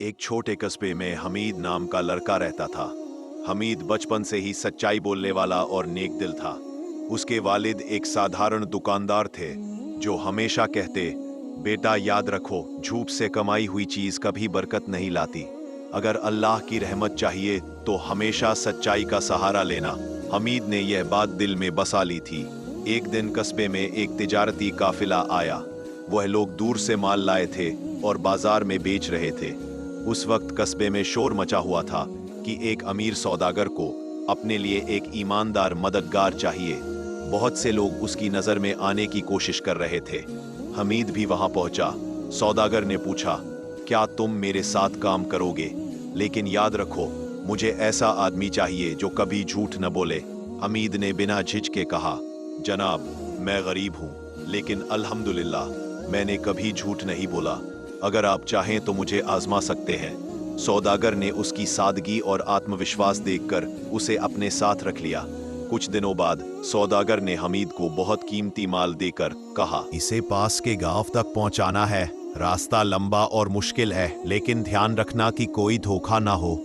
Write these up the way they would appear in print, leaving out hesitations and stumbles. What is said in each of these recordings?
एक छोटे कस्बे में हमीद नाम का लड़का रहता था। हमीद बचपन से ही सच्चाई बोलने वाला और नेक दिल था। उसके वालिद एक साधारण दुकानदार थे जो हमेशा कहते, बेटा याद रखो, झूठ से कमाई हुई चीज कभी बरकत नहीं लाती। अगर अल्लाह की रहमत चाहिए तो हमेशा सच्चाई का सहारा लेना। हमीद ने यह बात दिल में बसा ली थी। एक दिन कस्बे में एक तिजारती काफिला आया। वह लोग दूर से माल लाए थे और बाजार में बेच रहे थे। उस वक्त कस्बे में शोर मचा हुआ था कि एक अमीर सौदागर को अपने लिए एक ईमानदार मददगार चाहिए। बहुत से लोग उसकी नजर में आने की कोशिश कर रहे थे। हमीद भी वहां पहुंचा। सौदागर ने पूछा, क्या तुम मेरे साथ काम करोगे? लेकिन याद रखो, मुझे ऐसा आदमी चाहिए जो कभी झूठ न बोले। हमीद ने बिना झिझके कहा, जनाब, मैं गरीब हूं, लेकिन अल्हम्दुलिल्लाह मैंने कभी झूठ नहीं बोला। अगर आप चाहें तो मुझे आजमा सकते हैं। सौदागर ने उसकी सादगी और आत्मविश्वास देखकर उसे अपने साथ रख लिया। कुछ दिनों बाद सौदागर ने हमीद को बहुत कीमती माल देकर कहा, इसे पास के गांव तक पहुंचाना है। रास्ता लंबा और मुश्किल है, लेकिन ध्यान रखना कि कोई धोखा ना हो।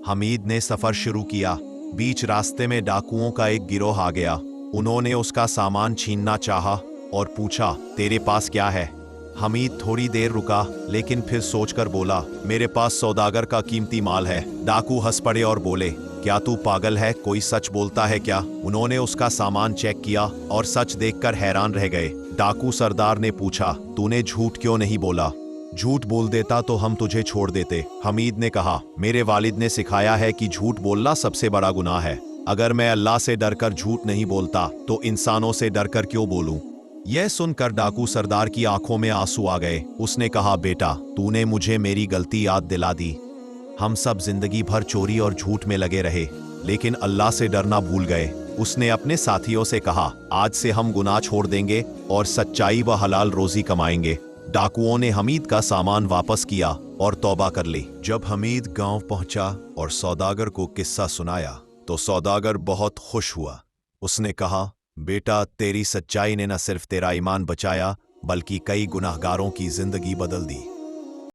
हमीद ने सफर शुरू किया। बीच रास्ते में डाकुओं का एक गिरोह आ गया। उन्होंने उसका सामान छीनना चाहा और पूछा, तेरे पास क्या है? हमीद थोड़ी देर रुका, लेकिन फिर सोचकर बोला, मेरे पास सौदागर का कीमती माल है। डाकू हंस पड़े और बोले, क्या तू पागल है? कोई सच बोलता है क्या? उन्होंने उसका सामान चेक किया और सच देखकर हैरान रह गए। डाकू सरदार ने पूछा, तूने झूठ क्यों नहीं बोला? झूठ बोल देता तो हम तुझे छोड़ देते। हमीद ने कहा, मेरे वालिद ने सिखाया है कि झूठ बोलना सबसे बड़ा गुनाह है। अगर मैं अल्लाह से डरकर झूठ नहीं बोलता तो इंसानों से डरकर क्यों बोलूं? यह सुनकर डाकू सरदार की आंखों में आंसू आ गए। उसने कहा, बेटा, तूने मुझे मेरी गलती याद दिला दी। हम सब जिंदगी भर चोरी और झूठ में लगे रहे, लेकिन अल्लाह से डरना भूल गए। उसने अपने साथियों से कहा, आज से हम गुनाह छोड़ देंगे और सच्चाई व हलाल रोजी कमाएंगे। डाकुओं ने हमीद का सामान वापस किया और तौबा कर ली। जब हमीद गांव पहुंचा और सौदागर को किस्सा सुनाया तो सौदागर बहुत खुश हुआ। उसने कहा, बेटा, तेरी सच्चाई ने न सिर्फ तेरा ईमान बचाया बल्कि कई गुनाहगारों की जिंदगी बदल दी।